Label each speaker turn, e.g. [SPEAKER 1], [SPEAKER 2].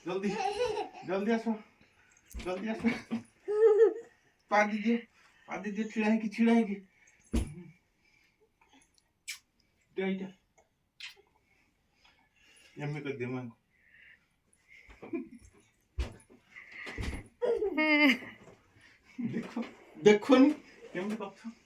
[SPEAKER 1] जल्दी जल्दी आसो जल्दी आसो पा दीजिए छिड़ा है कि यम्मी कर दे मन देखो देखो नहीं यम्मी कर